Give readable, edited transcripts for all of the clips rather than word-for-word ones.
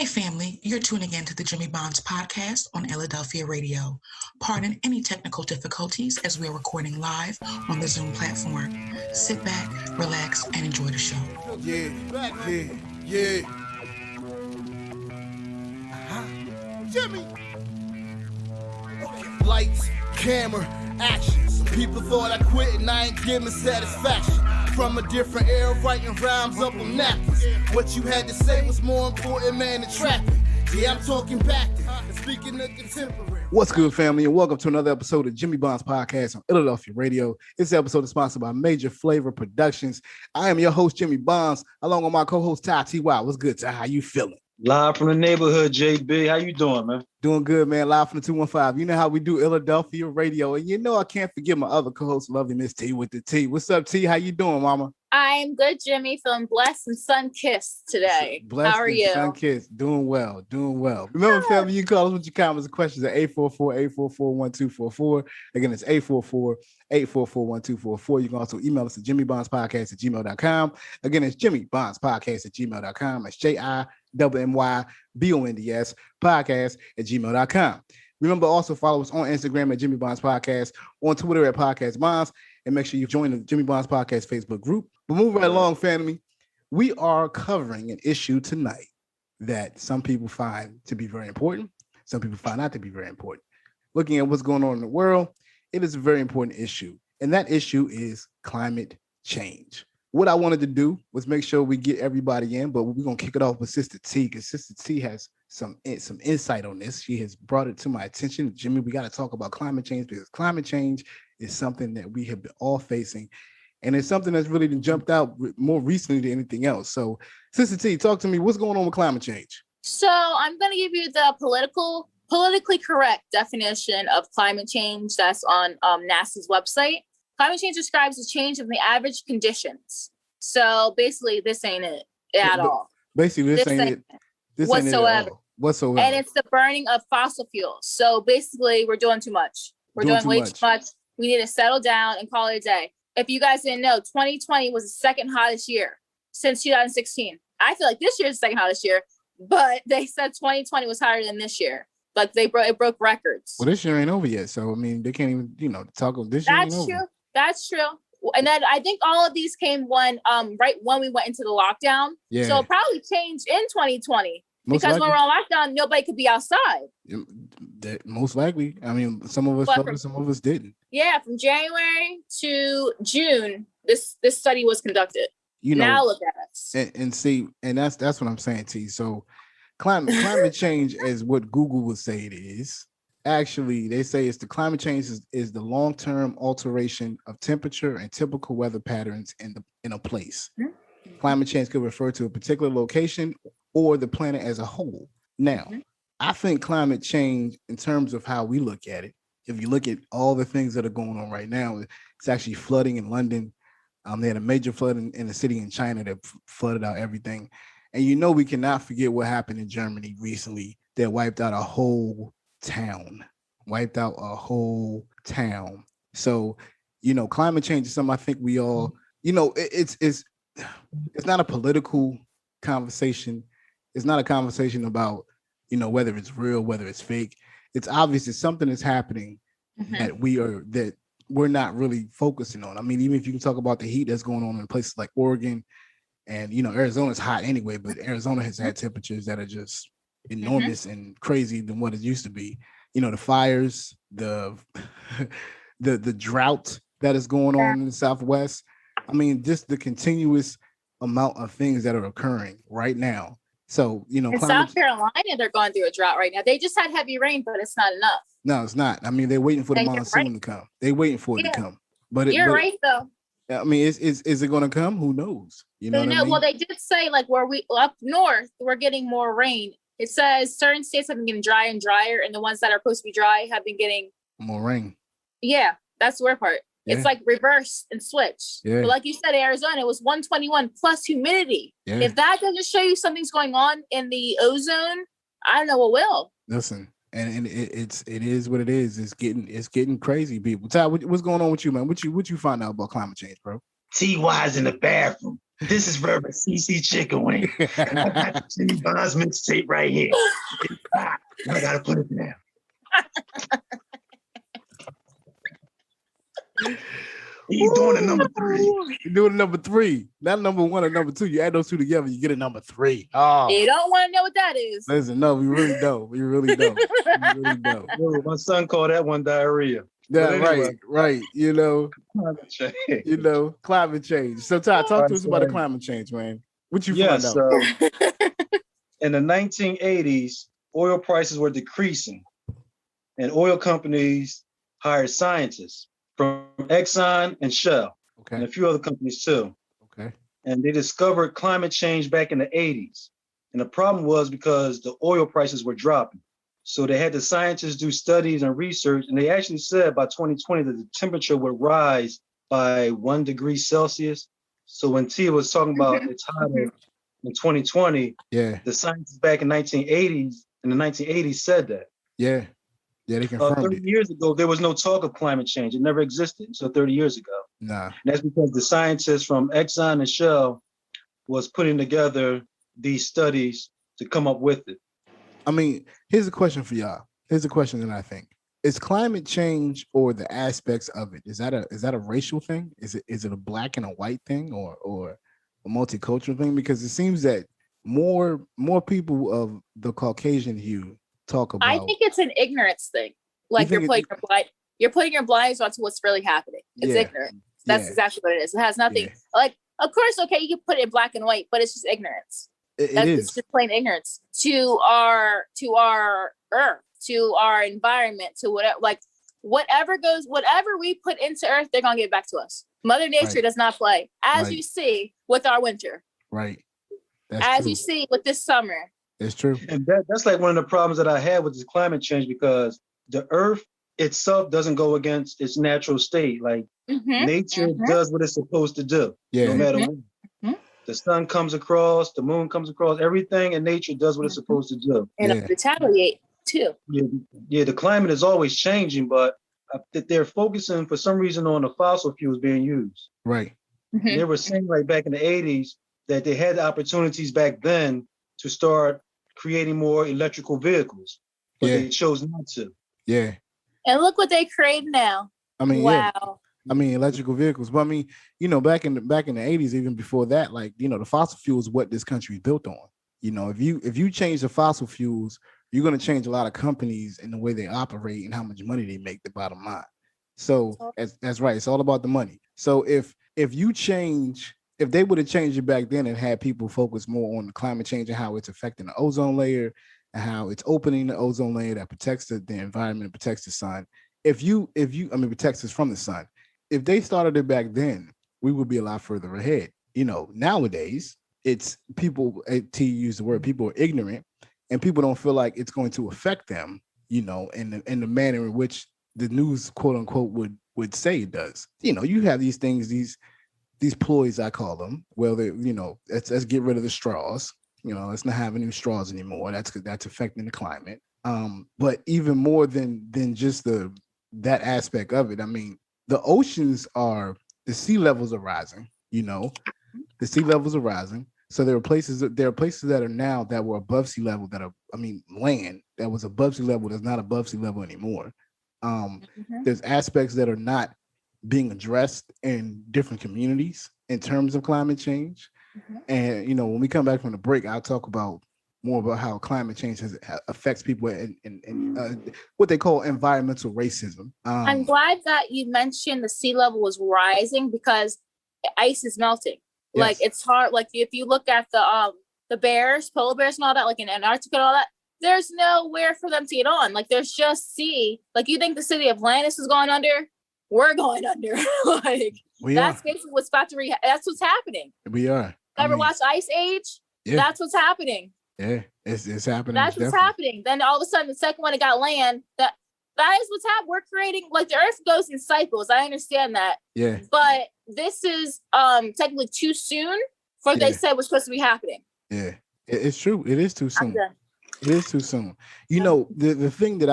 Hey family, you're tuning in to the Jimmy Bonds podcast on Illadelphia Radio. Pardon any technical difficulties as we're recording live on the Zoom platform. Sit back, relax, and enjoy the show. Yeah. Jimmy. Lights, camera, action. Some people thought I quit and I ain't giving satisfaction. From a different era, writing rhymes up on napkins. What you had to say was more important, man, than trapping. Yeah, I'm talking back and speaking of contemporary. What's good, family, and welcome to another episode of Jimmy Bonds Podcast on Illadelphia Radio. This episode is sponsored by Major Flavor Productions. I am your host, Jimmy Bonds, along with my co-host, Ty T.Y. What's good, Ty? How you feeling? Live from the neighborhood, JB. How you doing, man? Doing good, man. Live from the 215. You know how we do Illadelphia Radio, and you know I can't forget my other co-host, lovely Miss T with the T. What's up, T? How you doing, mama? I'm good, Jimmy. Feeling blessed and sun-kissed today. Blessed How are you? Sun-kissed. Doing well. Remember, family, you can call us with your comments and questions at 844-844-1244. Again, it's 844-844-1244. You can also email us at jimmybondspodcast@gmail.com. Again, it's jimmybondspodcast@gmail.com. It's JIMMYBONDS podcast@gmail.com. Remember, also follow us on Instagram at Jimmy Bonds Podcast, on Twitter at Podcast Bonds, and make sure you join the Jimmy Bonds Podcast Facebook group. But moving right along, family, we are covering an issue tonight that some people find to be very important. Some people find not to be very important. Looking at what's going on in the world, it is a very important issue. And that issue is climate change. What I wanted to do was make sure we get everybody in, but we're going to kick it off with Sister T, because Sister T has some insight on this. She has brought it to my attention. Jimmy, we got to talk about climate change, because climate change is something that we have been all facing. And it's something that's really jumped out more recently than anything else. So, Sister T, talk to me. What's going on with climate change? So I'm going to give you the politically correct definition of climate change that's on NASA's website. Climate change describes a change in the average conditions. So basically, this ain't it at all. Basically, this ain't it. This whatsoever. Ain't it at all. Whatsoever. And it's the burning of fossil fuels. So basically, we're doing too much. We're doing way too much. We need to settle down and call it a day. If you guys didn't know, 2020 was the second hottest year since 2016. I feel like this year is the second hottest year, but they said 2020 was higher than this year. Like it broke records. Well, this year ain't over yet, so I mean, they can't even talk of this year. That's true. That's true. And then I think all of these came right when we went into the lockdown. Yeah. So it probably changed in 2020 because when we're on lockdown, nobody could be outside. Most likely. I mean, some of us focused, some of us didn't. Yeah, from January to June, this study was conducted. Now look at us. And see, and that's what I'm saying, T. So climate change is what Google would say it is. Actually, they say it's the climate change is the long-term alteration of temperature and typical weather patterns in a place. Mm-hmm. Climate change could refer to a particular location or the planet as a whole. Now, I think climate change, in terms of how we look at it, if you look at all the things that are going on right now, it's actually flooding in London. They had a major flood in a city in China that flooded out everything. And we cannot forget what happened in Germany recently that wiped out a whole town. So, climate change is something I think we all, it's not a political conversation. It's not a conversation about, whether it's real, whether it's fake. It's obvious it's something that's happening that we're not really focusing on. I mean, even if you can talk about the heat that's going on in places like Oregon and, Arizona's hot anyway, but Arizona has had temperatures that are just enormous and crazy than what it used to be. The fires, the drought that is going on in the Southwest. I mean, just the continuous amount of things that are occurring right now. So, in South Carolina, they're going through a drought right now. They just had heavy rain, but it's not enough. No, it's not. I mean, they're waiting for the monsoon to come. They're waiting for it to come. But you're right, though. I mean, is it going to come? Who knows? Who knows? Well, they did say where we up north, we're getting more rain. It says certain states have been getting drier and drier, and the ones that are supposed to be dry have been getting more rain. Yeah, that's the weird part. Yeah. It's like reverse and switch. Yeah. But like you said, Arizona, it was 121 plus humidity. Yeah. If that doesn't show you something's going on in the ozone, I don't know what will. Listen, and it is what it is. It's getting crazy, people. Ty, what's going on with you, man? What you find out about climate change, bro? T.Y.'s in the bathroom. This is Reverend CC Chicken Wing. And I got the Jimmy Bonds mixtape right here. I gotta put it down. He's doing a number 3. You're doing a number 3, not number 1 or number 2. You add those two together, you get a number 3. Oh, you don't want to know what that is. Listen, no, we really don't. We really don't. We really don't. My son called that one diarrhea. Yeah, anyway, right. climate change. Climate change. So, Todd, talk to us about the climate change, man. What you find out? In the 1980s, oil prices were decreasing, and oil companies hired scientists from Exxon and Shell, and a few other companies too. Okay. And they discovered climate change back in the 80s. And the problem was because the oil prices were dropping. So they had the scientists do studies and research, and they actually said by 2020 that the temperature would rise by 1 degree Celsius. So when Tia was talking about it's hotter in 2020, the scientists back in the 1980s said that. Yeah, they confirmed 30 it. years ago, there was no talk of climate change. It never existed. So 30 years ago. Nah. And that's because the scientists from Exxon and Shell was putting together these studies to come up with it. I mean, here's a question for y'all. Here's a question that I think. Is climate change or the aspects of it, is that a racial thing? Is it a black and a white thing or a multicultural thing? Because it seems that more people of the Caucasian hue talk about. I think it's an ignorance thing. Like you're putting your blinders onto what's really happening. It's ignorance. That's exactly what it is. It has nothing like, of course, okay, you can put it in black and white, but it's just ignorance. It's just plain ignorance to our earth, to our environment, to whatever we put into earth, they're gonna give it back to us. Mother Nature does not play, as you see with our winter. Right. As you see with this summer. It's true. And that's like one of the problems that I had with this climate change, because the earth itself doesn't go against its natural state. Like nature does what it's supposed to do, no matter what. The sun comes across, the moon comes across, everything in nature does what it's supposed to do. And retaliate too. Yeah, the climate is always changing, but they're focusing for some reason on the fossil fuels being used. Right. They were saying like back in the 80s that they had the opportunities back then to start creating more electrical vehicles, but they chose not to. Yeah. And look what they create now. I mean, wow. I mean, electrical vehicles. But I mean, back in the 80s, even before that, the fossil fuels, what this country is built on. If you change the fossil fuels, you're going to change a lot of companies in the way they operate and how much money they make, the bottom line. So that's right. It's all about the money. So if they would have changed it back then and had people focus more on the climate change and how it's affecting the ozone layer and how it's opening the ozone layer that protects the environment, protects the sun. Protects us from the sun. If they started it back then, we would be a lot further ahead. Nowadays it's people, to use the word, people are ignorant and people don't feel like it's going to affect them, in the manner in which the news, quote unquote, would say it does. You have these things, these ploys, I call them. Well, let's get rid of the straws. Let's not have any straws anymore. That's affecting the climate. But even more than just that aspect of it. I mean, the sea levels are rising, the sea levels are rising. So there are places that are now that were above sea level land that was above sea level that's not above sea level anymore. There's aspects that are not being addressed in different communities in terms of climate change. And, when we come back from the break, I'll talk more about how climate change affects people in what they call environmental racism. I'm glad that you mentioned the sea level was rising because ice is melting. Yes. Like it's hard. Like if you look at the bears, polar bears and all that, like in Antarctica and all that, there's nowhere for them to get on. Like there's just sea. Like you think the city of Atlantis is going under? We're going under. That's basically what's about to that's what's happening. We are. Ever watch Ice Age? Yeah. That's what's happening. Yeah, it's happening. That's what's happening. Then all of a sudden, the second one, it got land. That is what's happening. We're creating, like, the Earth goes in cycles. I understand that. Yeah. But this is technically too soon for what they said was supposed to be happening. Yeah, it's true. It is too soon. It is too soon. The thing that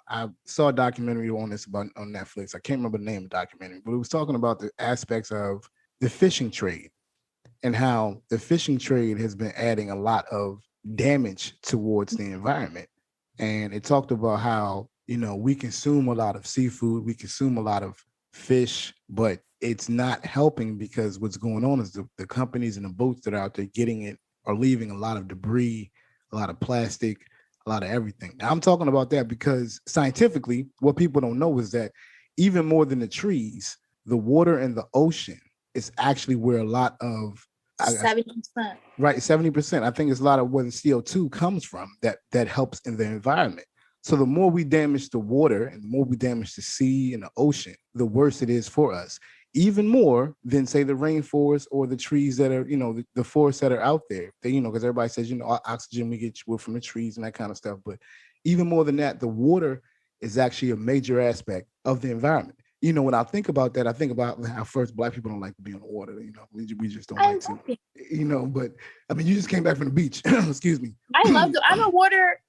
I saw a documentary on this on Netflix. I can't remember the name of the documentary, but it was talking about the aspects of the fishing trade and how the fishing trade has been adding a lot of damage towards the environment. And it talked about how, we consume a lot of seafood, we consume a lot of fish, but it's not helping because what's going on is the companies and the boats that are out there getting it are leaving a lot of debris, a lot of plastic, a lot of everything. Now, I'm talking about that because scientifically, what people don't know is that even more than the trees, the water and the ocean is actually where a lot of 70%. Right, 70%. I think it's a lot of where the CO2 comes from that helps in the environment. So the more we damage the water and the more we damage the sea and the ocean, the worse it is for us. Even more than, say, the rainforest or the trees that are, the forests that are out there. They, because everybody says, oxygen we get from the trees and that kind of stuff. But even more than that, the water is actually a major aspect of the environment. When I think about that, I think about how first Black people don't like to be on the water. We just don't like to. But I mean, you just came back from the beach. Excuse me. I love I'm a water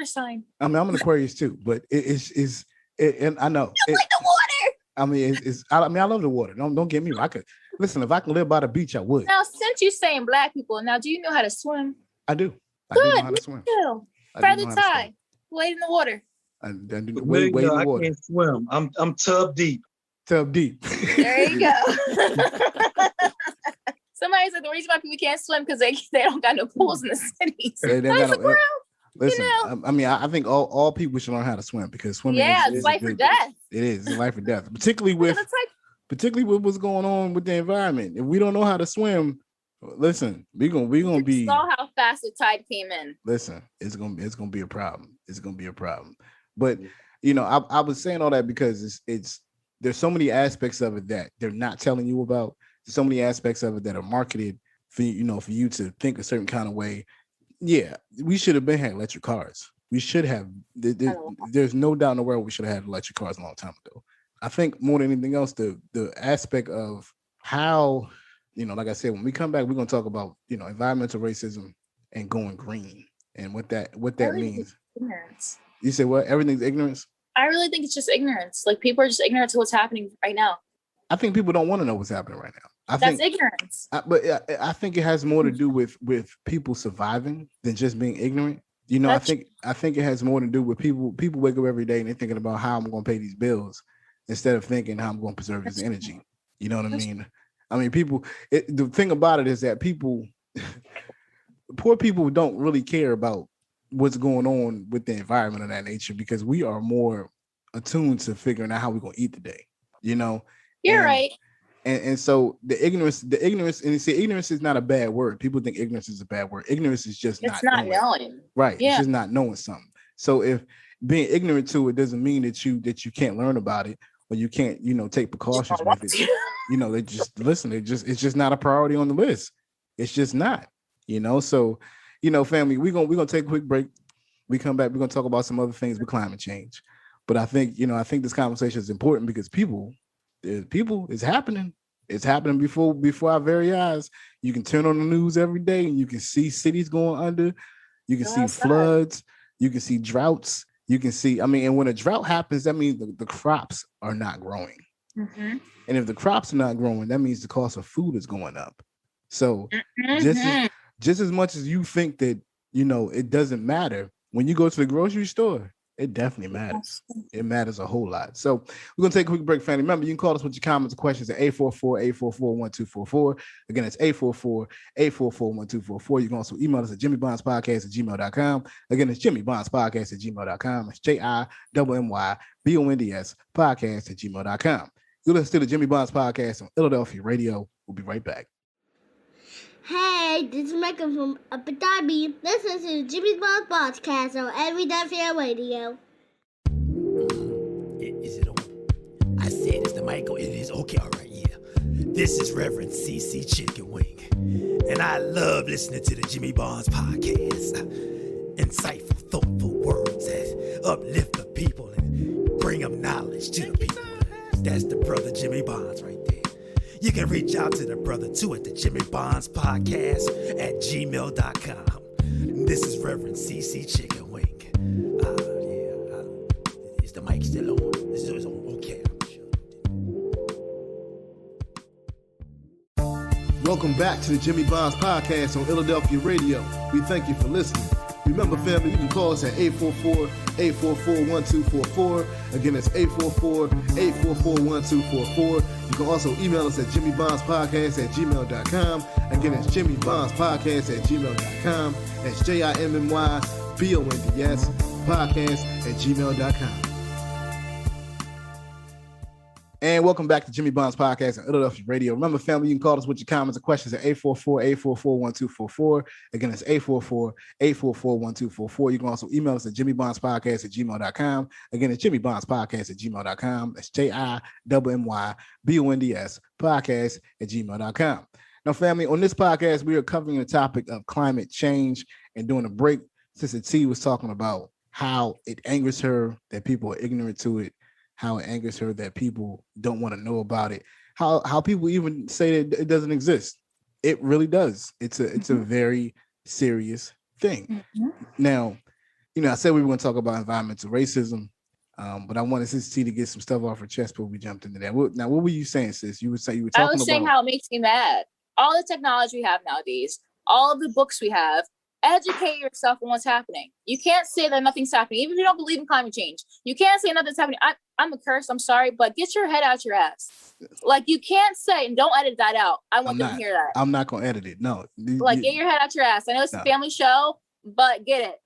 sign. I mean, I'm an Aquarius too, but and I know. You like the water. I mean, I love the water. Don't get me wrong. Listen, if I can live by the beach, I would. Now, since you're saying Black people, now do you know how to swim? I do. I Good. do know how to swim. Feather tie. Wade in the water. I do wade in the water. I can't swim. I'm tub deep. Tub deep. There you go. Somebody said the reason why people can't swim because they don't got no pools in the cities. Listen, I mean, I think all people should learn how to swim because swimming is life or death. It is life or death, particularly with what's going on with the environment. If we don't know how to swim, listen, we're gonna be. Saw how fast the tide came in. Listen, it's gonna be a problem. It's gonna be a problem. But I was saying all that because it's there's so many aspects of it that they're not telling you about. There's so many aspects of it that are marketed for for you to think a certain kind of way. Yeah, we should have had electric cars. We should have. There's no doubt in the world we should have had electric cars a long time ago. I think more than anything else, the aspect of how, like I said, when we come back, we're gonna talk about environmental racism and going green and what that means. Ignorance. You say what? Everything's ignorance? I really think it's just ignorance. Like people are just ignorant to what's happening right now. I think people don't want to know what's happening right now. That's ignorance. But I think it has more to do with people surviving than just being ignorant. I think it has more to do with people wake up every day and they're thinking about how I'm going to pay these bills instead of thinking how I'm going to preserve this energy. You know what I mean? I mean, the thing about it is that poor people don't really care about what's going on with the environment of that nature because we are more attuned to figuring out how we're going to eat today. You're right. And so the ignorance, and you see, ignorance is not a bad word. People think ignorance is a bad word. Ignorance is just not knowing. Right. Yeah. It's just not knowing something. So if being ignorant to it doesn't mean that you can't learn about it or you can't, take precautions with it. They just listen, it's just not a priority on the list. It's just not, so, family, we're gonna take a quick break. We come back, we're gonna talk about some other things with climate change. But I think this conversation is important because people, it's happening. It's happening before our very eyes. You can turn on the news every day and you can see cities going under. You can see floods. You can see droughts. You can see, and when a drought happens, that means the crops are not growing. Mm-hmm. And if the crops are not growing, that means the cost of food is going up. So just as much as you think that, it doesn't matter, when you go to the grocery store, it definitely matters. It matters a whole lot. So we're going to take a quick break, family. Remember, you can call us with your comments or questions at 844-844-1244. Again, it's 844-844-1244. You can also email us at jimmybondspodcast@gmail.com. Again, it's jimmybondspodcast@gmail.com. It's JIMMYBONDS podcast@gmail.com. You listen to the Jimmy Bonds Podcast on Illadelphia Radio. We'll be right back. Hey, this is Michael from Up and Derby. Listen to Jimmy Bond's podcast on Illadelphia Radio. Is it on? I said it's the Michael. It is. Okay, all right, yeah. This is Reverend CC Chicken Wing, and I love listening to the Jimmy Bonds Podcast. Insightful, thoughtful words that uplift the people and bring up knowledge to the people. That's the brother Jimmy Bonds right there. You can reach out to the brother too at the Jimmy Bonds Podcast @gmail.com. This is Reverend CC Chicken Wing. Is the mic still on? Is it on? Okay. Welcome back to the Jimmy Bonds Podcast on Illadelphia Radio. We thank you for listening. Remember, family, you can call us at 844-844-1244. Again, it's 844-844-1244. You can also email us at jimmybondspodcast@gmail.com. Again, it's jimmybondspodcast@gmail.com. That's JIMMYBONDS podcast@gmail.com. And welcome back to Jimmy Bonds Podcast on Illadelphia Radio. Remember, family, you can call us with your comments and questions at 844-844-1244. Again, it's 844-844-1244. You can also email us at jimmybondspodcast@gmail.com. Again, it's jimmybondspodcast@gmail.com. That's JIMMYBONDS podcast@gmail.com. Now, family, on this podcast, we are covering the topic of climate change. And during the break, Sister T was talking about how it angers her that people are ignorant to it, how it angers her that people don't want to know about it, how people even say that it doesn't exist. It really does. It's a very serious thing. Now, I said we were going to talk about environmental racism, but I wanted Sister T to get some stuff off her chest before we jumped into that. Now, what were you saying, sis? You were talking about. I was saying how it makes me mad. All the technology we have nowadays, all of the books we have, educate yourself on what's happening. You can't say that nothing's happening, even if you don't believe in climate change. You can't say nothing's happening. I'm a curse. I'm sorry, but get your head out your ass. Like, you can't say, and don't edit that out. I want them to hear that. I'm not going to edit it. No. Like, get your head out your ass. I know it's a family show, but get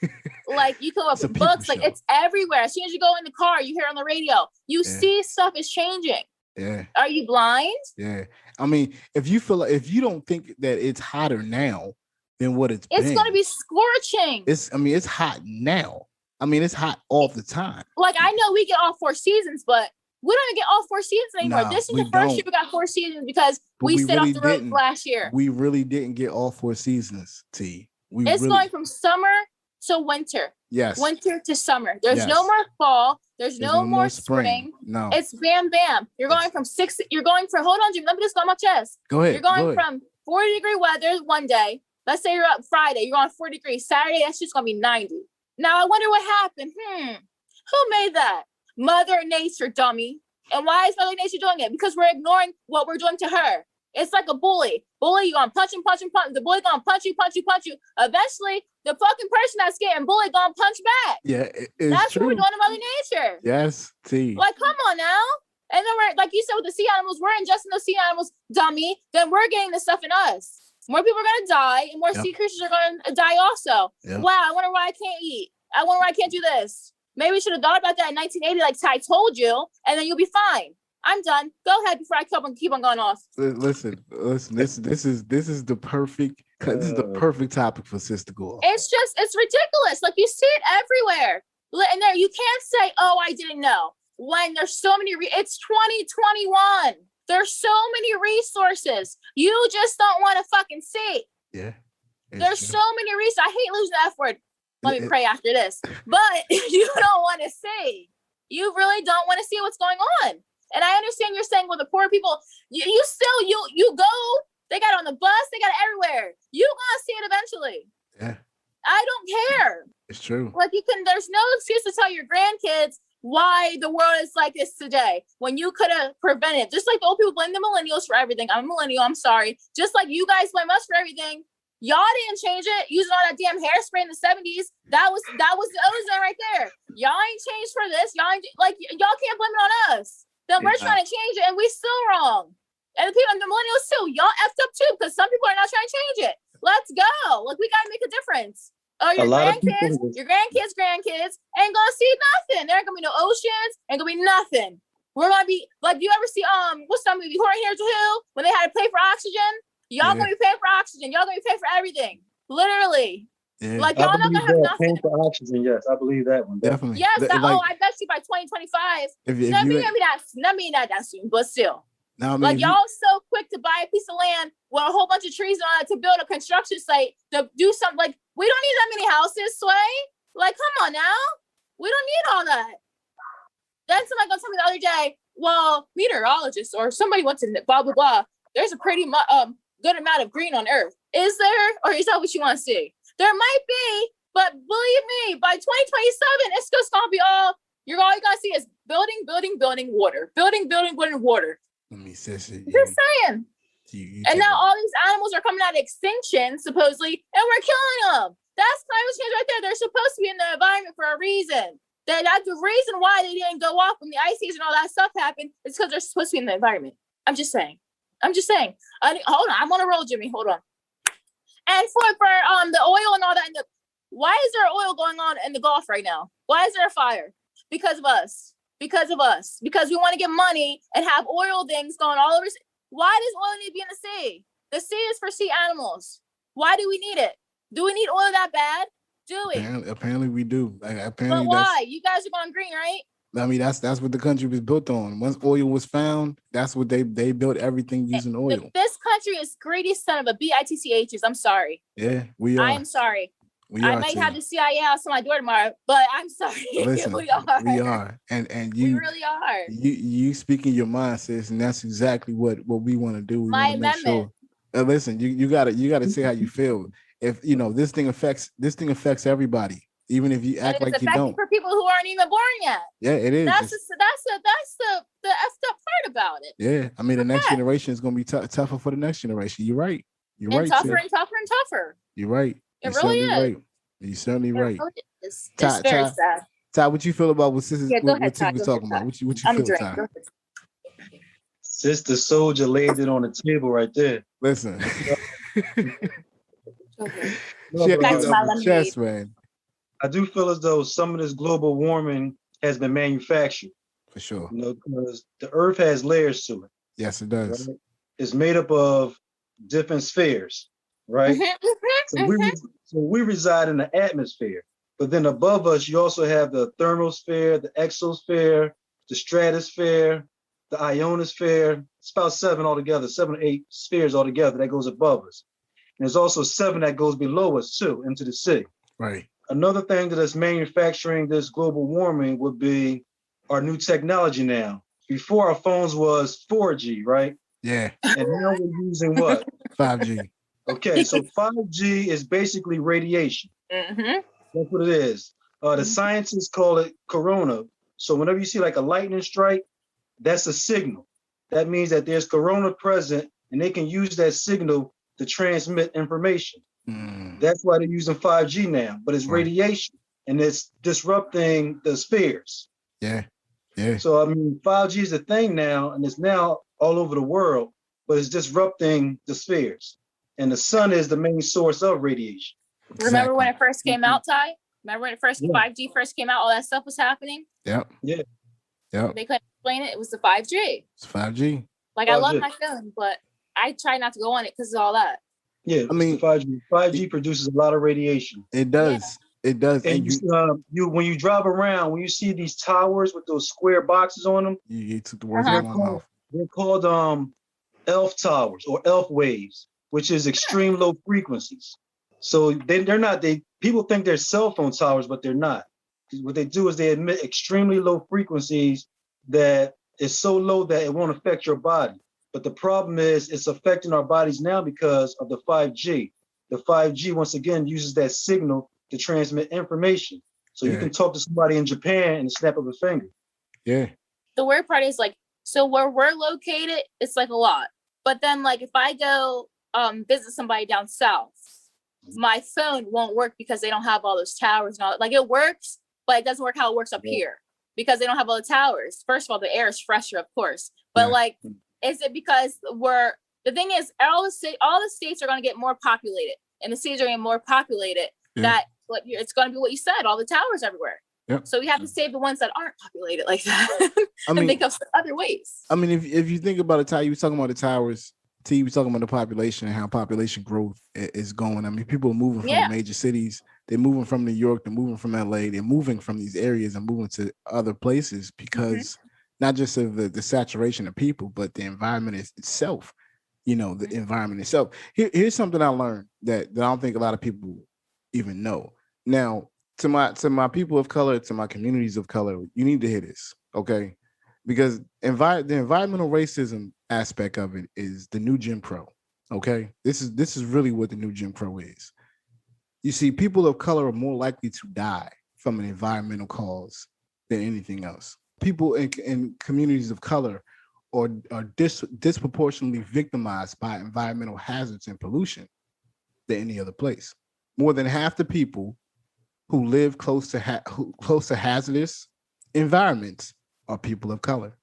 it. Like, you come up with books. Like, it's everywhere. As soon as you go in the car, you hear it on the radio. You see stuff is changing. Yeah. Are you blind? Yeah. I mean, if you don't think that it's hotter now than what it's been, going to be scorching. It's hot now. I mean, it's hot all the time. Like, I know we get all 4 seasons, but we don't even get all 4 seasons anymore. This is the first year we got 4 seasons because we stayed off the road last year. We really didn't get all 4 seasons, T. It's going from summer to winter. Yes. Winter to summer. There's no more fall. There's no more spring. No. It's bam, bam. Hold on, Jimmy. Let me just go on my chest. Go ahead. You're going from 40-degree weather one day. Let's say you're up Friday. You're on 40 degrees. Saturday, that's just going to be 90. Now, I wonder what happened. Who made that? Mother Nature, dummy. And why is Mother Nature doing it? Because we're ignoring what we're doing to her. It's like a bully. You're going to punch him. The bully going to punch you. Eventually, the fucking person that's getting bullied going to punch back. Yeah, that's true. what we're doing to Mother Nature. Yes, T. Like, come on now. And then we're, like you said, with the sea animals, we're ingesting those sea animals, dummy. Then we're getting the stuff in us. More people are going to die, and more sea creatures are going to die also. Yep. Wow, I wonder why I can't eat. I wonder why I can't do this. Maybe we should have thought about that in 1980, like Ty told you, and then you'll be fine. I'm done. Go ahead before I keep on going off. Listen. This is the perfect. This is the perfect topic for sis to go off. It's ridiculous. Like, you see it everywhere, and there you can't say, "Oh, I didn't know." When there's so many. It's 2021. There's so many resources. You just don't want to fucking see. Yeah. There's so many resources. I hate losing the F word. Let me pray after this. But you don't want to see. You really don't want to see what's going on. And I understand you're saying, well, the poor people, you go, they got it on the bus, they got it everywhere. You gonna see it eventually. Yeah. I don't care. It's true. Like, there's no excuse to tell your grandkids why the world is like this today when you could have prevented. Just like the old people blame the millennials for everything. I'm a millennial, I'm sorry. Just like you guys blame us for everything. Y'all didn't change it using all that damn hairspray in the 70s. That was the ozone right there. Y'all ain't changed for this. Y'all can't blame it on us. Then we're trying to change it and we still wrong. And the people, the millennials too, y'all effed up too because some people are not trying to change it. Let's go. Like, we gotta make a difference. Oh, your grandkids ain't gonna see nothing. There ain't gonna be no oceans, ain't gonna be nothing. We're gonna be like, you ever see what's that movie, Horror Here's Hill, when they had to pay for oxygen? Y'all gonna be paying for oxygen. Y'all gonna be paying for everything. Literally. Yeah. Like, y'all not gonna have nothing. Paying for oxygen, yes, I believe that one. Definitely. Yes, I bet you by 2025. Not that soon, but still. No, I mean, like, y'all so quick to buy a piece of land with a whole bunch of trees on it to build a construction site to do something. Like, we don't need that many houses, Sway. Like, come on now. We don't need all that. Then somebody gonna tell me the other day, well, meteorologists or somebody went to blah, blah, blah. There's a pretty good amount of green on Earth. Is there? Or is that what you want to see? There might be, but believe me, by 2027, it's just gonna be all you're gonna see is building, water. Building, water. Let me say it. Just saying. And now all these animals are coming out of extinction, supposedly, and we're killing them. That's climate change right there. They're supposed to be in the environment for a reason. That's the reason why they didn't go off when the ice age and all that stuff happened. It's because they're supposed to be in the environment. I'm just saying. Hold on. I'm on a roll, Jimmy. Hold on. And for the oil and all that, why is there oil going on in the Gulf right now? Why is there a fire? Because of us. Because we want to get money and have oil things going all over. Why does oil need to be in the sea? The sea is for sea animals. Why do we need it? Do we need oil that bad? Do we? Apparently we do. But why? You guys are going green, right? I mean, that's what the country was built on. Once oil was found, that's what they built everything using oil. This country is greedy son of a bitchs. I'm sorry. Yeah, we are. I am sorry. I might have the CIA house on my door tomorrow, but I'm sorry. Listen, we are. And you we really are. You speaking your mind, sis, and that's exactly what we want to do. We my amendment. Sure. Listen, you gotta say how you feel. If this thing affects everybody, even if you act like you don't. For people who aren't even born yet. Yeah, it is. That's the effed up part about it. Yeah, I mean the next generation is gonna be tougher for the next generation. You're right. You're and right. Tougher and tougher and tougher. You're right. It really is. Right. You're certainly right. Really is. It's very sad. Ty, what you feel about what Sis was talking about? What you feel, Ty? Sister Soldier laid it on the table right there. Listen. Okay. She had to get it off the chest, man. I do feel as though some of this global warming has been manufactured. For sure. Because the Earth has layers to it. Yes, it does. Right? It's made up of different spheres, right? So we reside in the atmosphere. But then above us, you also have the thermosphere, the exosphere, the stratosphere, the ionosphere. It's about 7 altogether, 7 or 8 spheres altogether that goes above us. And there's also 7 that goes below us too, into the sea. Right. Another thing that is manufacturing this global warming would be our new technology now. Before our phones was 4G, right? Yeah. And now we're using what? 5G. Okay, so 5G is basically radiation. Mm-hmm. That's what it is. The scientists call it corona. So whenever you see like a lightning strike, that's a signal. That means that there's corona present and they can use that signal to transmit information. That's why they're using 5G now, but it's radiation and it's disrupting the spheres. Yeah. Yeah. So, I mean, 5G is a thing now and it's now all over the world, but it's disrupting the spheres. And the sun is the main source of radiation. Exactly. Remember when it first came out, Ty? Remember when 5G first came out, all that stuff was happening? Yep. Yeah. Yep. They couldn't explain it. It was the 5G. It's 5G. Like, 5G. I love my phone, but I try not to go on it because of all that. Yeah, I mean, 5G produces a lot of radiation. It does. Yeah. It does. And you when you drive around, when you see these towers with those square boxes on them, you took the words out of my mouth. They're called ELF towers or ELF waves, which is extreme low frequencies. So they're not. People think they're cell phone towers, but they're not. What they do is they emit extremely low frequencies that is so low that it won't affect your body. But the problem is it's affecting our bodies now because of the 5G. The 5G, once again, uses that signal to transmit information. So you can talk to somebody in Japan in the snap of a finger. Yeah. The weird part is like, so where we're located, it's like a lot. But then like if I go visit somebody down south, my phone won't work because they don't have all those towers and all. Like it works, but it doesn't work how it works up here because they don't have all the towers. First of all, the air is fresher, of course. But like, is it because the thing is, all the states are going to get more populated and the cities are getting more populated that it's going to be what you said, all the towers everywhere. Yep. So we have to save the ones that aren't populated like that and think of other ways. I mean, if you think about it, Ty, you were talking about the towers, T was talking about the population and how population growth is going. I mean, people are moving from the major cities. They're moving from New York. They're moving from LA. They're moving from these areas and moving to other places because not just of the saturation of people, but the environment itself, the environment itself. Here's something I learned that I don't think a lot of people even know. Now, to my people of color, to my communities of color, you need to hear this, okay? Because the environmental racism aspect of it is the new Jim Crow, okay? This is really what the new Jim Crow is. You see, people of color are more likely to die from an environmental cause than anything else. People in communities of color or are disproportionately victimized by environmental hazards and pollution than any other place. More than half the people who live close to hazardous environments are people of color.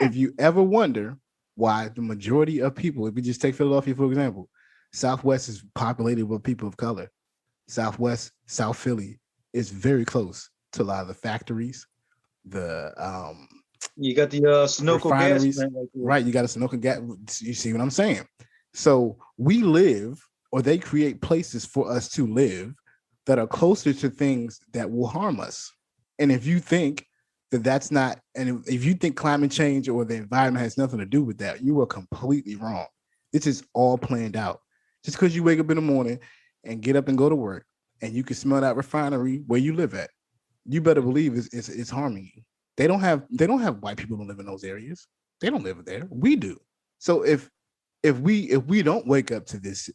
If you ever wonder why the majority of people, if we just take Philadelphia, for example, Southwest is populated with people of color. Southwest, South Philly is very close to a lot of the factories, the you got the Sunoco gas plant right? You got a Sunoco gas. You see what I'm saying? So we live, or they create places for us to live that are closer to things that will harm us. And if you think that that's not, and if you think climate change or the environment has nothing to do with that, you are completely wrong. This is all planned out. Just because you wake up in the morning and get up and go to work, and you can smell that refinery where you live at, you better believe it's harming you. They don't have white people who live in those areas. They don't live there. We do. So if we don't wake up to this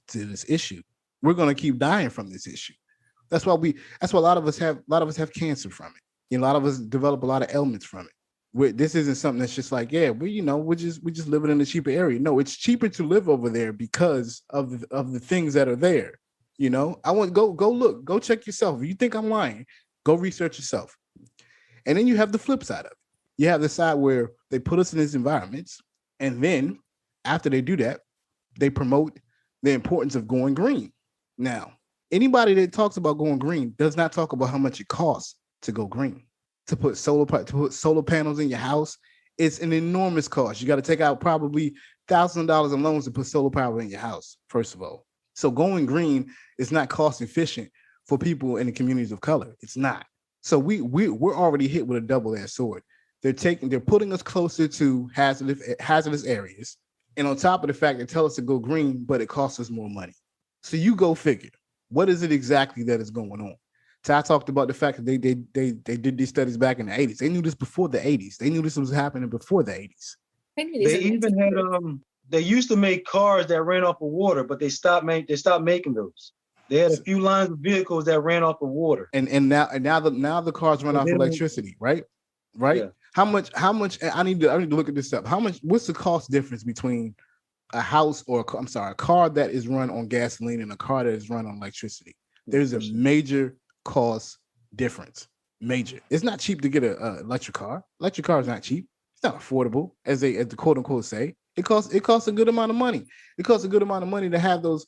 issue, we're going to keep dying from this issue. That's why a lot of us have cancer from it. You know, a lot of us develop a lot of ailments from it. This isn't something that's just like, yeah, we're just living in a cheaper area. No, it's cheaper to live over there because of the things that are there. You know, I want go look, go check yourself. If you think I'm lying, go research yourself. And then you have the flip side of it. You have the side where they put us in these environments, and then after they do that, they promote the importance of going green. Now, anybody that talks about going green does not talk about how much it costs to go green. To put solar panels in your house, it's an enormous cost. You got to take out probably $1,000 in loans to put solar power in your house, first of all. So going green is not cost efficient for people in the communities of color. It's not. So we're already hit with a double-edged sword. They're putting us closer to hazardous areas, and on top of the fact they tell us to go green, but it costs us more money. So you go figure. What is it exactly that is going on? So I talked about the fact that they did these studies back in the 80s. They knew this before the 80s. They knew this was happening before the 80s. They even had they used to make cars that ran off of water, but they stopped making those. They had a few lines of vehicles that ran off of water. And now the cars run off electricity, right? Right? Yeah. How much I need to look at this up. What's the cost difference between a car that is run on gasoline and a car that is run on electricity? There's a major cost difference. Major. It's not cheap to get an electric car. Electric car is not cheap. It's not affordable, as the quote unquote say. It costs a good amount of money. It costs a good amount of money to have those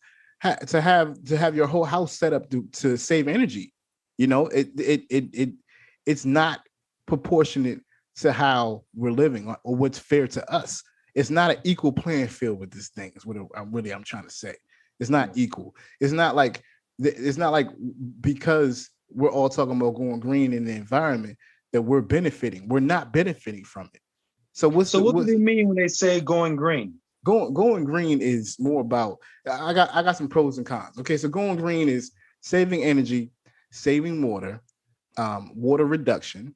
to have your whole house set up to save energy. You know, it's not proportionate to how we're living or what's fair to us. It's not an equal playing field with this thing. Is what I'm trying to say. It's not equal. It's not like because we're all talking about going green in the environment that we're benefiting. We're not benefiting from it. So what do they mean when they say going green? Going green is more about, I got some pros and cons. Okay, so going green is saving energy, saving water, water reduction,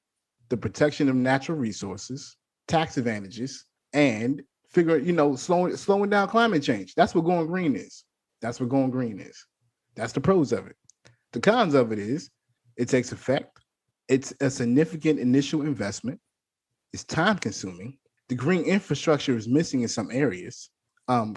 the protection of natural resources, tax advantages, and slowing down climate change. That's what going green is. That's what going green is. That's the pros of it. The cons of it is it takes effect. It's a significant initial investment. It's time consuming. The green infrastructure is missing in some areas.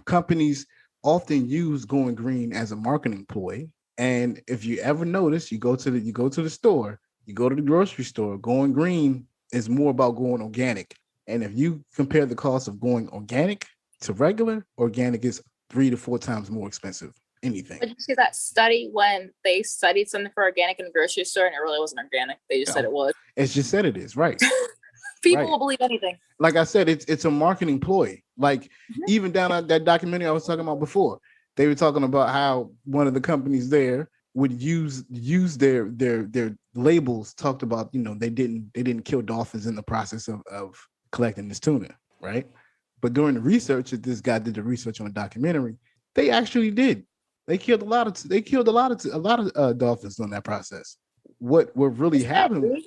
Companies often use going green as a marketing ploy. And if you ever notice, you go to the store, you go to the grocery store, going green is more about going organic. And if you compare the cost of going organic to regular, organic is 3 to 4 times more expensive. Anything. Did you see that study when they studied something for organic in a grocery store and it really wasn't organic? They just said it was. It's just said it is, right? People will believe anything. Like I said, it's a marketing ploy. Like even down at that documentary I was talking about before, they were talking about how one of the companies there would use their labels, talked about, they didn't kill dolphins in the process of collecting this tuna, right? But during the research that this guy did the research on the documentary, they actually did. They killed a lot of dolphins on that process. What really happened?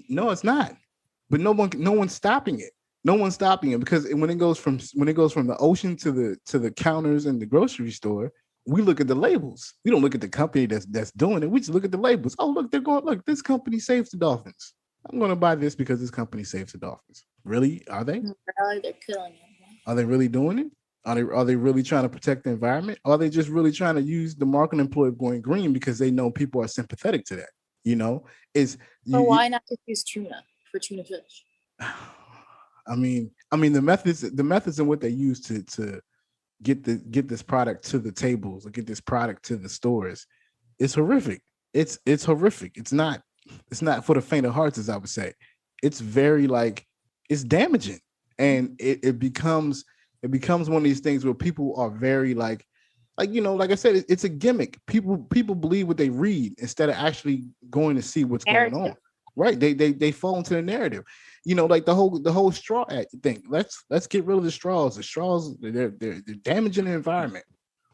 No, it's not. But no one's stopping it. No one's stopping it because when it goes from the ocean to the counters in the grocery store, we look at the labels. We don't look at the company that's doing it. We just look at the labels. Oh, look, this company saves the dolphins. I'm going to buy this because this company saves the dolphins. Really? Are they? Really, they're killing it. Are they really doing it? Are they really trying to protect the environment? Or are they just really trying to use the marketing ploy of going green because they know people are sympathetic to that? Why not just use tuna for tuna fish? I mean the methods and what they use to get this product to the tables or get this product to the stores, it's horrific. It's horrific. It's not for the faint of hearts, as I would say. It's very it's damaging, and it becomes one of these things where people are very like I said, it's a gimmick. People believe what they read instead of actually going to see what's going on. Right? They fall into the narrative. Like the whole straw thing. Let's get rid of the straws. The straws, they're damaging the environment.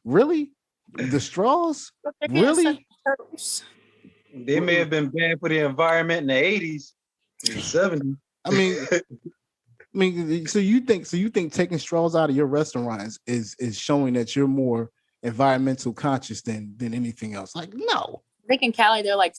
Really? The straws? Really? They may have been banned for the environment in the 80s, in the 70s. I mean, so you think taking straws out of your restaurants is showing that you're more environmental conscious than anything else? Like, no. I think in Cali they're like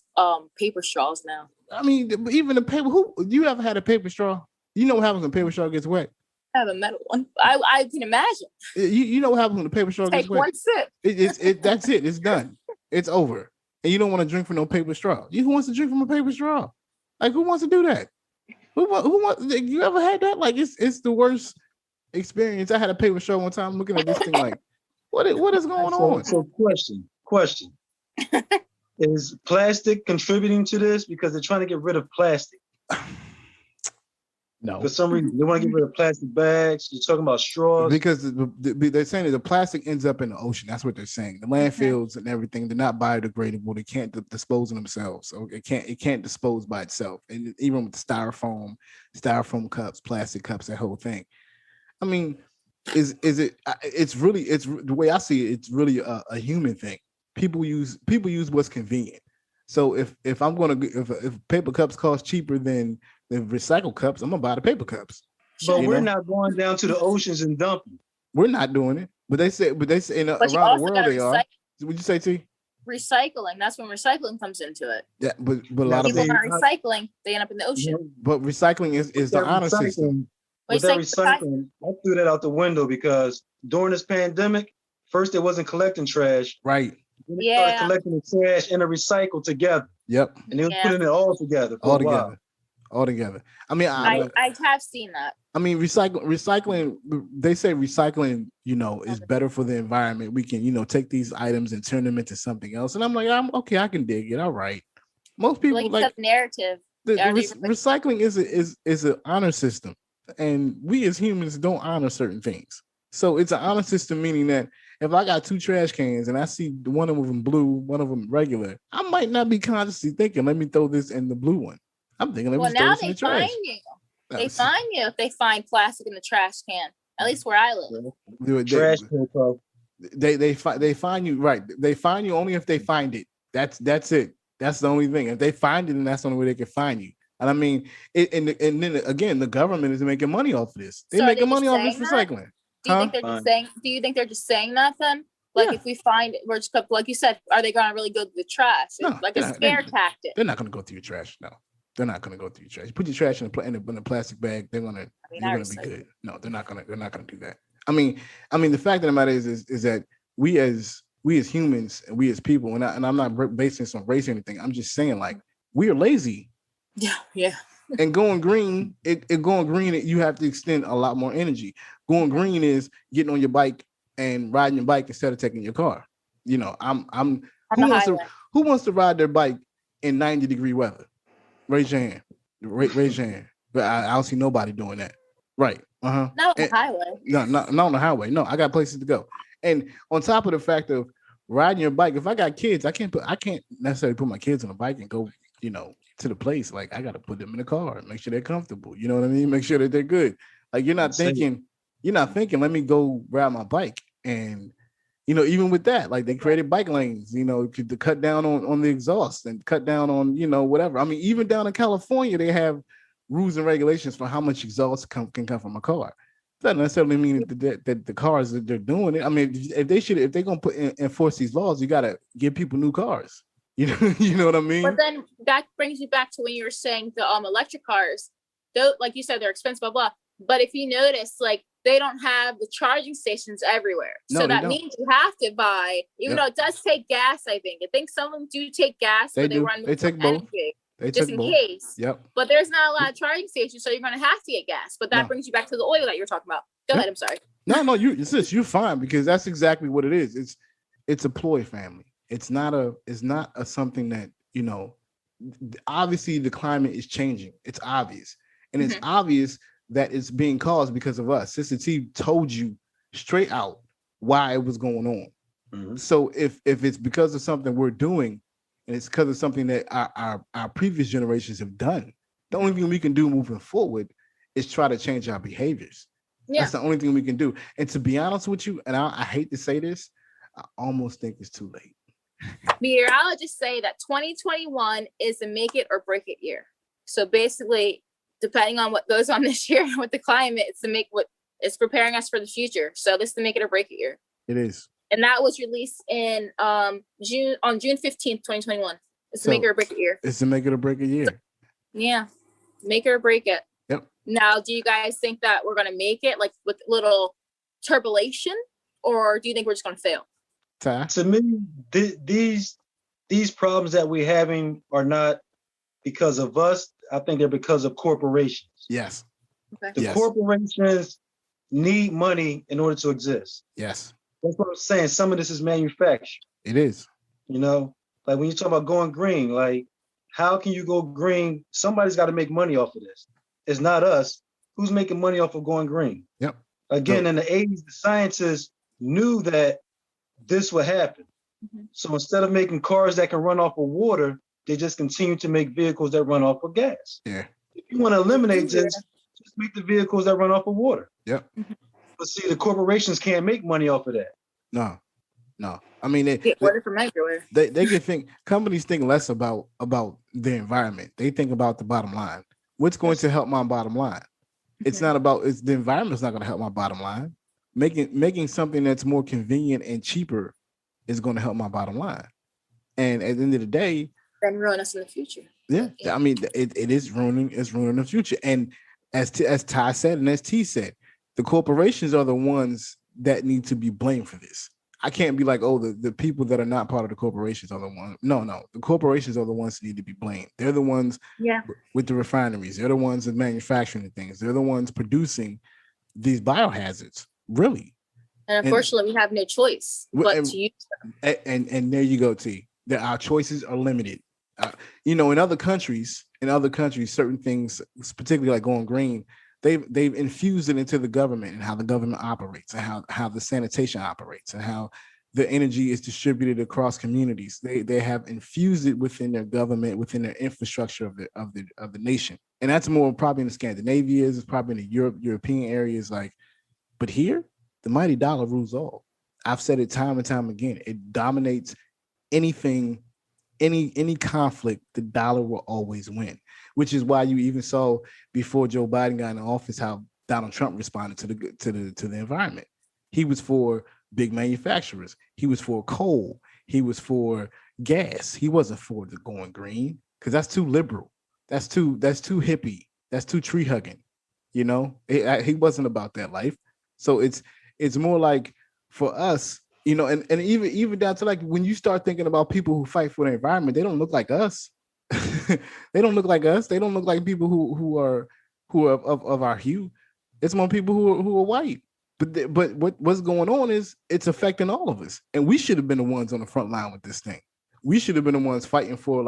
paper straws now. I mean, even the paper. You ever had a paper straw? You know what happens when paper straw gets wet? I have a metal one. I can imagine. You know what happens when the paper straw gets wet? Take one sip. That's it. It's done. It's over. And you don't want to drink from no paper straw. Who wants to drink from a paper straw? Like, who wants to do that? Who wants? You ever had that? Like, it's the worst experience. I had a paper straw one time, looking at this thing like, what is going on? So question. Is plastic contributing to this because they're trying to get rid of plastic? No. For some reason, they want to get rid of plastic bags. You're talking about straws. Because they're saying that the plastic ends up in the ocean. That's what they're saying. The landfills and everything, they're not biodegradable. They can't dispose of themselves. So it can't dispose by itself. And even with the styrofoam cups, plastic cups, that whole thing. I mean, it's the way I see it, it's really a human thing. People use what's convenient. So if paper cups cost cheaper than recycled cups, I'm gonna buy the paper cups. But we're not going down to the oceans and dumping. We're not doing it. But they say around the world they are. What'd you say, T? Recycling. That's when recycling comes into it. Yeah, but a lot of people aren't recycling, they end up in the ocean. But recycling is the honor system. With that recycling, I threw that out the window because during this pandemic, first it wasn't collecting trash. Right. Then they started collecting the trash and the recycle together. Yep. And they were putting it all together. All together. I mean, I have seen that. I mean, recycling. They say recycling, is better for the environment. We can, take these items and turn them into something else. And I'm like, I'm okay. I can dig it. All right. Most people like narrative. Recycling is an honor system, and we as humans don't honor certain things. So it's an honor system, meaning that if I got two trash cans and I see one of them blue, one of them regular, I might not be consciously thinking, let me throw this in the blue one. I'm thinking, let me throw this in the trash. They fine you if they find plastic in the trash can. At least where I live. Trash they find you, right? They find you only if they find it. That's it. That's the only thing. If they find it, then that's the only way they can find you. And I mean, and then again, the government is making money off of this. They're making money off this recycling. Do you think they're just saying? Do you think they're just saying that then? Like, if we find it, we're just like you said, are they going to really go through the trash? No, like a scare tactic. They're not going to go through your trash. No, they're not going to go through your trash. You put your trash in a plastic bag. You're going to be good. No, they're not going to do that. I mean, the fact of the matter is that we as humans and we as people, and I'm not basing this on race or anything. I'm just saying, like, we are lazy. Yeah. And going green, you have to extend a lot more energy. Going green is getting on your bike and riding your bike instead of taking your car. Who wants to ride their bike in 90-degree weather? Raise your hand. Raise your hand. But I don't see nobody doing that. Right. Not on the highway. No, not on the highway. No, I got places to go. And on top of the fact of riding your bike, if I got kids, I can't necessarily put my kids on a bike and go, to the place. Like, I got to put them in the car and make sure they're comfortable. You know what I mean? Make sure that they're good. Like, you're not thinking, let me go ride my bike. And, even with that, like, they created bike lanes, to cut down on the exhaust and cut down on, whatever. I mean, even down in California, they have rules and regulations for how much exhaust can come from a car. Doesn't necessarily mean that the cars that they're doing it. I mean, if they're going to enforce these laws, you got to give people new cars. You know what I mean? But then that brings you back to when you were saying the electric cars. though, like you said, they're expensive, blah, blah. But if you notice, like, they don't have the charging stations everywhere. No, so they that don't. means you have to buy, even though it does take gas, I think. I think some of them do take gas, They but they do. run They take both. energy, They just take in both. case. Yep. But there's not a lot of charging stations, so you're going to have to get gas. But that brings you back to the oil that you're talking about. Go ahead. I'm sorry. No, you're fine, because that's exactly what it is. It's a ploy, family. It's not a something that, you know, obviously the climate is changing. It's obvious. And it's obvious that it's being caused because of us. Sister T told you straight out why it was going on. So if it's because of something we're doing, and it's because of something that our previous generations have done, the only thing we can do moving forward is try to change our behaviors. That's the only thing we can do. And to be honest with you, and I hate to say this, I almost think it's too late. Meteorologists say that 2021 is a make it or break it year. So basically, depending on what goes on this year with the climate, it's preparing us for the future. So this is the make it or break it year. It is. And that was released in June 15th, 2021. It's the make it or break it year. It's the make it or break it year. Yeah. Make it or break it. Yep. Now, do you guys think that we're gonna make it, like, with little turbulation, or do you think we're just gonna fail? Ty? To me, these problems that we're having are not because of us. I think they're because of corporations. Yes. Okay. The corporations need money in order to exist. Yes. That's what I'm saying. Some of this is manufactured. It is. You know, like when you talk about going green, like, how can you go green? Somebody's got to make money off of this. It's not us. Who's making money off of going green? Yep. Again, in the 80s, the scientists knew that this would happen. So instead of making cars that can run off of water, they just continue to make vehicles that run off of gas. Yeah. If you want to eliminate this, just make the vehicles that run off of water. Yep. But see, the corporations can't make money off of that. No. I mean, they can think, companies think less about the environment. They think about the bottom line. What's going to help my bottom line? It's not about, the environment's not going to help my bottom line. Making something that's more convenient and cheaper is going to help my bottom line. And at the end of the day, then ruin us in the future. Yeah. I mean, it is ruining the future. And as Ty said, and as T said, the corporations are the ones that need to be blamed for this. I can't be like, oh, the people that are not part of the corporations are the ones. No, the corporations are the ones that need to be blamed. They're the ones with the refineries. They're the ones that manufacturing the things. They're the ones producing these biohazards, really. And unfortunately, we have no choice but to use them. And there you go, T. That our choices are limited. In other countries, certain things, particularly like going green, they've infused it into the government and how the government operates and how the sanitation operates and how the energy is distributed across communities. They have infused it within their government, within their infrastructure of the nation. And that's more probably in the Scandinavia, it's probably in the European areas. But here, the mighty dollar rules all. I've said it time and time again. It dominates anything, any conflict. The dollar will always win, which is why you even saw before Joe Biden got in office how Donald Trump responded to the environment. He was for big manufacturers. He was for coal. He was for gas. He wasn't for the going green because that's too liberal. That's too hippie. That's too tree hugging. He wasn't about that life. So it's more like for us, and even down to like when you start thinking about people who fight for the environment, they don't look like us. They don't look like us. They don't look like people who are of our hue. It's more people who are white. But what's going on is it's affecting all of us, and we should have been the ones on the front line with this thing. We should have been the ones fighting for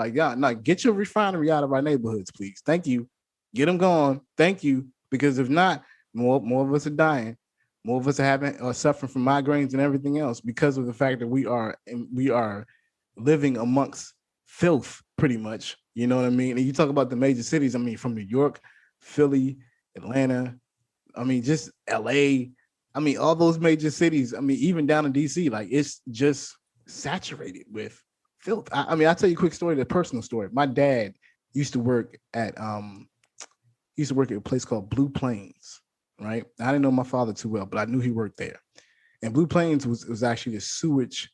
get your refinery out of our neighborhoods, please. Thank you. Get them gone. Thank you. Because if not, more of us are dying. More of us are suffering from migraines and everything else because of the fact that we are living amongst filth, pretty much. You know what I mean? And you talk about the major cities. I mean, from New York, Philly, Atlanta. I mean, just LA. I mean, all those major cities. I mean, even down in DC, it's just saturated with filth. I mean, I'll tell you a quick story, the personal story. My dad used to work at a place called Blue Plains. Right. I didn't know my father too well, but I knew he worked there. And Blue Plains was actually the sewage.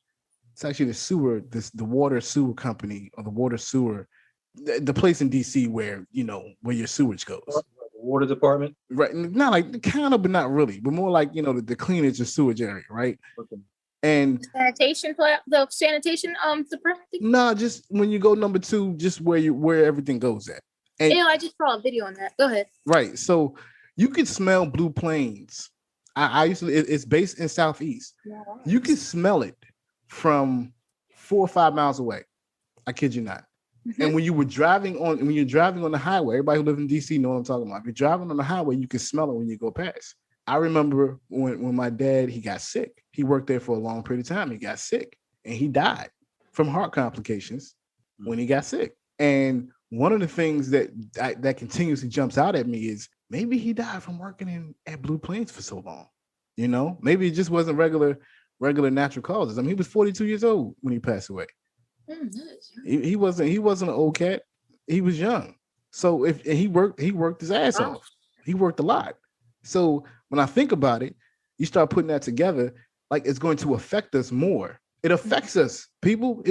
It's actually the sewer, the water sewer company or the water sewer, the place in DC where your sewage goes. Water department? Right. Not like kind of, but not really, but more like, the cleanage and sewage area, right? Okay. And the sanitation department. no, just when you go number 2, just where everything goes at. And I just saw a video on that. Go ahead. right. So you can smell Blue Plains. I usually it's based in Southeast. Yeah. You can smell it from 4 or 5 miles away. I kid you not. And when you're driving on the highway, everybody who lives in DC know what I'm talking about. If you're driving on the highway, you can smell it when you go past. I remember when my dad, he got sick. He worked there for a long period of time. He got sick and he died from heart complications when he got sick. And one of the things that continuously jumps out at me is maybe he died from working at Blue Plains for so long. Maybe it just wasn't regular natural causes. I mean, he was 42 years old when he passed away. He wasn't an old cat. He was young. So he worked his ass off. He worked a lot. So when I think about it, you start putting that together, like it's going to affect us more. It affects us, people.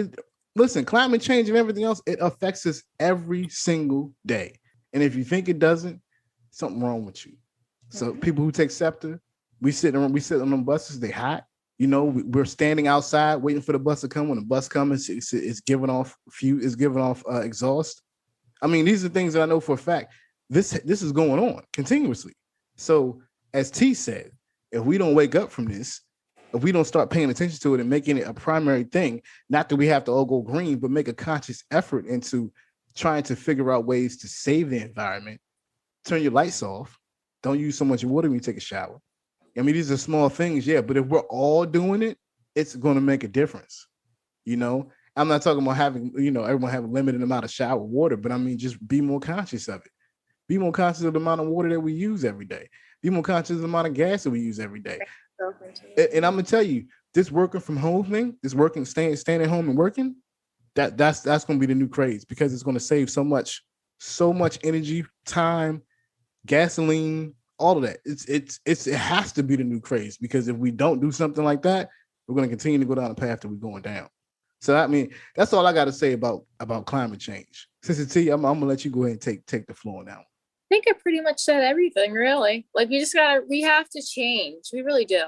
Listen, climate change and everything else, it affects us every single day. And if you think it doesn't, something wrong with you. So people who take SEPTA, we sit on them buses, they hot. We're standing outside waiting for the bus to come. When the bus comes, it's giving off exhaust. I mean, these are things that I know for a fact. This is going on continuously. So as T said, if we don't wake up from this, if we don't start paying attention to it and making it a primary thing, not that we have to all go green, but make a conscious effort into trying to figure out ways to save the environment, turn your lights off, don't use so much water when you take a shower. I mean, these are small things, yeah, but if we're all doing it, it's going to make a difference. I'm not talking about having, everyone have a limited amount of shower water, but I mean, just be more conscious of it. Be more conscious of the amount of water that we use every day. Be more conscious of the amount of gas that we use every day. And I'm going to tell you, this working from home thing, staying at home and working, that's going to be the new craze because it's going to save so much energy, time, gasoline, all of that. It has to be the new craze because if we don't do something like that, we're going to continue to go down the path that we're going down. So I mean, that's all I got to say about climate change. Sister T, I'm going to let you go ahead and take the floor now. I think I pretty much said everything, really. Like we have to change. We really do.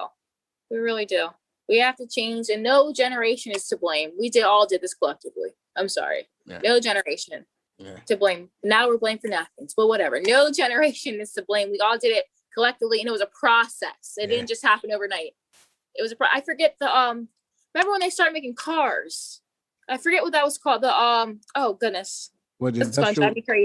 We really do. We have to change, and no generation is to blame. We all did this collectively. I'm sorry. Yeah. No generation to blame. Now we're blamed for napkins, but whatever. No generation is to blame. We all did it collectively, and it was a process. It didn't just happen overnight. It was I forget the remember when they started making cars? I forget what that was called. The oh goodness. What the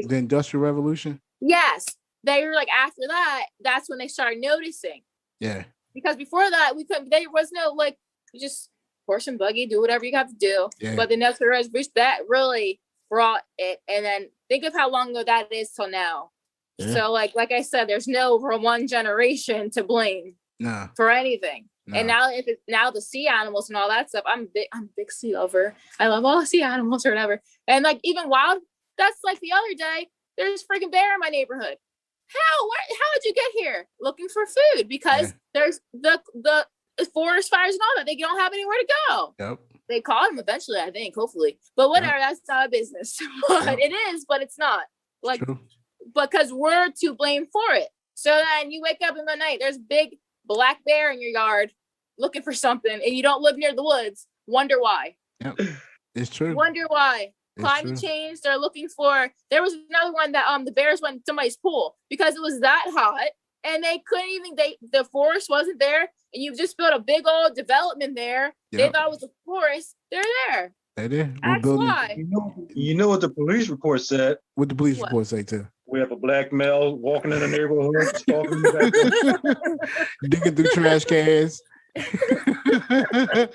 Industrial Revolution? Yes. They were like after that, that's when they started noticing. Yeah. Because before that, there was no like just horse and buggy, do whatever you have to do. Yeah. But the Industrial Revolution, that really brought it. And then think of how long ago that is till now. Yeah. So like I said, there's no one generation to blame for anything. No. And now the sea animals and all that stuff, I'm a big sea lover. I love all the sea animals or whatever. And like even wild, that's like the other day, there's a freaking bear in my neighborhood. How did you get here? Looking for food because there's the forest fires and all that. They don't have anywhere to go. Yep. They caught him eventually, I think, hopefully. But whatever, that's not a business. But it is, but it's not. Like because we're to blame for it. So then you wake up in the night, there's a big black bear in your yard looking for something, and you don't live near the woods. Wonder why. Yep. It's true. Wonder why. Climate change, they're looking for. There was another one that the bears went to somebody's pool because it was that hot and they couldn't even the forest wasn't there, and you've just built a big old development there. Yep. They thought it was a forest. They're there. They did. That's why. You know what the police report said? What the police report say too? We have a black male walking in the neighborhood, stalking in the back, digging through trash cans. Had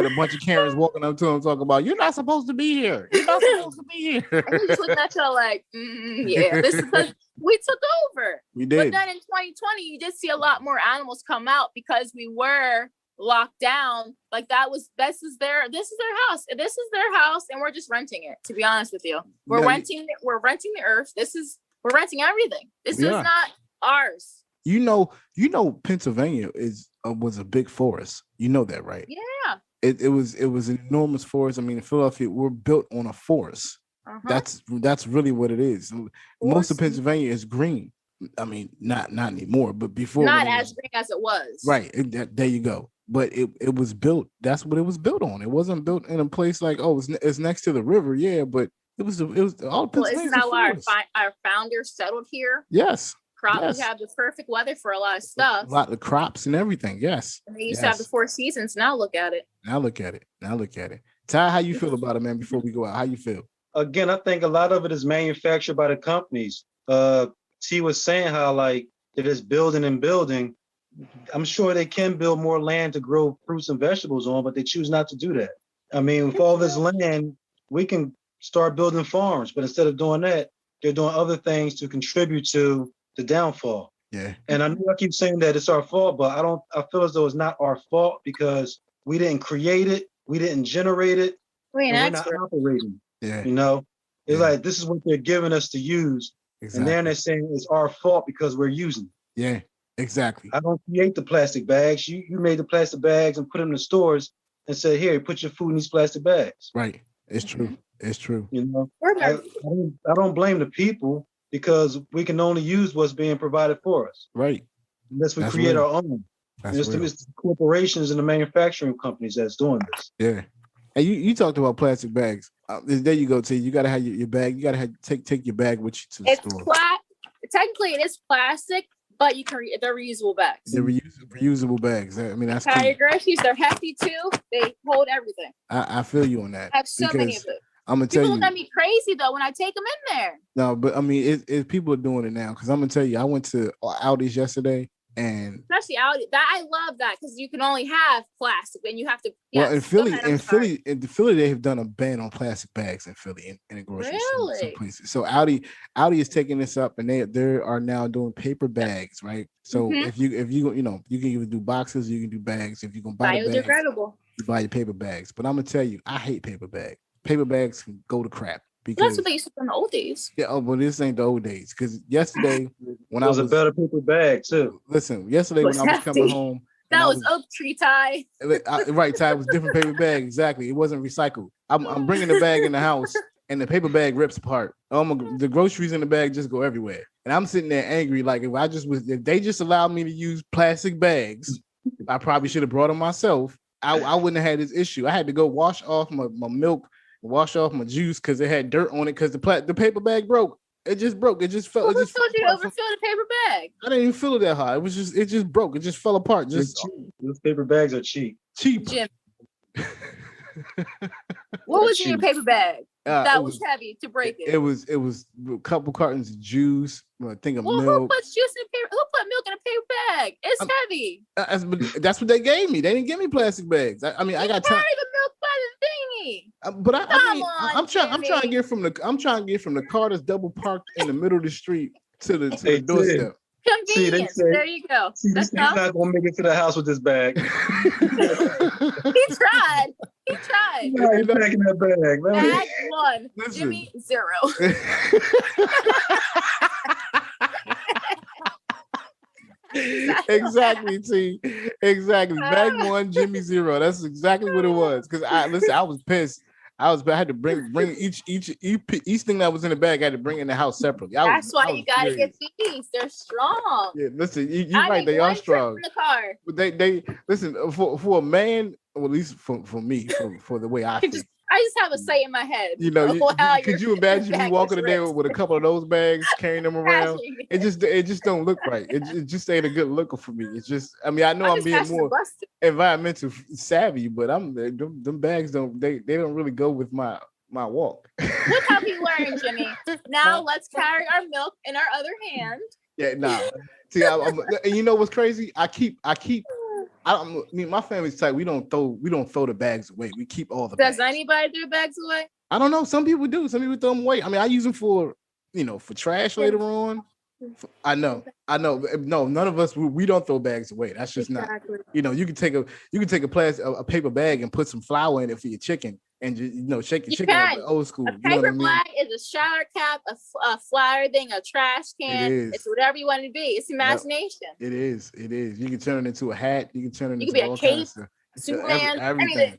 a bunch of Karens walking up to him talking about, "You're not supposed to be here. You're not supposed to be here." I'm just looking at y'all like, this is because we took over. We did. But then in 2020, you did see a lot more animals come out because we were locked down. Like this is their house. This is their house, and we're just renting it. To be honest with you, we're renting the earth. We're renting everything. This is not ours. You know, Pennsylvania was a big forest. You know that, right? Yeah. It was an enormous forest. I mean, in Philadelphia, we're built on a forest. Uh-huh. That's really what it is. Most of Pennsylvania is green. I mean, not anymore, but before. Not as green as it was. Right. There you go. But it was built. That's what it was built on. It wasn't built in a place like, oh, it's next to the river. Yeah, but it was all Well, isn't that why our founders settled here? Yes. Yes. We have the perfect weather for a lot of stuff. A lot of crops and everything. Yes. And they used to have the 4 seasons. Now look at it. Now look at it. Ty, how you feel about it, man? Before we go out, how you feel? Again, I think a lot of it is manufactured by the companies. T was saying how like it is building and building. I'm sure they can build more land to grow fruits and vegetables on, but they choose not to do that. I mean, with all this land, we can start building farms, but instead of doing that, they're doing other things to contribute to the downfall. Yeah. And I know I keep saying that it's our fault, but I feel as though it's not our fault because we didn't create it, we didn't generate it, we're not operating. Yeah. You know, it's like this is what they're giving us to use. Exactly. And then they're saying it's our fault because we're using it. Yeah, exactly. I don't create the plastic bags. You made the plastic bags and put them in the stores and said, here, put your food in these plastic bags. Right. It's true. It's true. You know, I don't blame the people because we can only use what's being provided for us. Right. Unless we create our own. It's the corporations and the manufacturing companies that's doing this. Yeah. And you talked about plastic bags. There you go, T. You got to have your bag. You got to take your bag with you to the store. Technically, it is plastic, but they're reusable bags. They're reusable bags. I mean, that's your groceries. They're hefty too. They hold everything. I feel you on that. I have so many of them. I'm gonna tell you. People look at me crazy though when I take them in there. No, but I mean, people are doing it now because I'm gonna tell you. I went to Aldi's yesterday. And especially Audi, I love that because you can only have plastic and you have to. Yes, well, in Philly, they have done a ban on plastic bags in Philly in the grocery store, some places. So Audi is taking this up, and they are now doing paper bags, right? So if you you can either do boxes, you can do bags. If you can buy the bags, you buy your paper bags. But I'm gonna tell you, I hate paper bags. Paper bags can go to crap. Because, that's what they used to do in the old days. Yeah, but this ain't the old days. Because yesterday, when it was a better paper bag too. Listen, yesterday when I was coming home, that was oak tree tie. Right, tie was different paper bag. Exactly, it wasn't recycled. I'm bringing the bag in the house, and the paper bag rips apart. The groceries in the bag just go everywhere, and I'm sitting there angry. Like if they just allowed me to use plastic bags, I probably should have brought them myself. I wouldn't have had this issue. I had to go wash off my milk. Wash off my juice because it had dirt on it because the paper bag broke. It just broke. It just fell. Who told you to overfill the paper bag? I didn't even feel it that hard. It just broke. It just fell apart. Those paper bags are cheap. Jim. What was in your paper bag? That was heavy to break it. It was a couple cartons of juice. I think of milk. Who puts juice in paper? Who put milk in a paper bag? It's heavy. That's what they gave me. They didn't give me plastic bags. I mean, I got time. The milk by the thingy. But I'm trying to get from the car that's double parked in the middle of the street to the doorstep. Convenience. There you go. He's not gonna make it to the house with this bag. He tried. Yeah, he's packing that bag. Bag 1, listen. Jimmy 0. Exactly, T. Exactly. Bag 1, Jimmy 0. That's exactly what it was. Because I was pissed. I had to bring each thing that was in the bag. I had to bring in the house separately. That's why you gotta get these. They're strong. Yeah, listen, you're right. They are strong. In the car. But they listen for a man, or at least for me, for the way I feel. I just have a say in my head. You know, could you imagine me walking in there with a couple of those bags, carrying them around? It just don't look right. It just ain't a good look for me. It's just, I mean, I know I'm being more environmental savvy, but them bags don't really go with my walk. Look how we learn, Jimmy. Now let's carry our milk in our other hand. Yeah, nah. See, and you know what's crazy? I mean, my family's tight. We don't throw the bags away. We keep all the bags. Does anybody throw bags away? I don't know. Some people do. Some people throw them away. I mean, I use them for trash later on. I know. No, none of us. We don't throw bags away. That's just not. You can take a paper bag and put some flour in it for your chicken, and shake your chicken up old school. A paper bag is a shower cap, a flour thing, a trash can. It's whatever you want it to be. It's imagination. It is. You can turn it into a hat. You can turn it into all kinds of stuff. Superman, everything.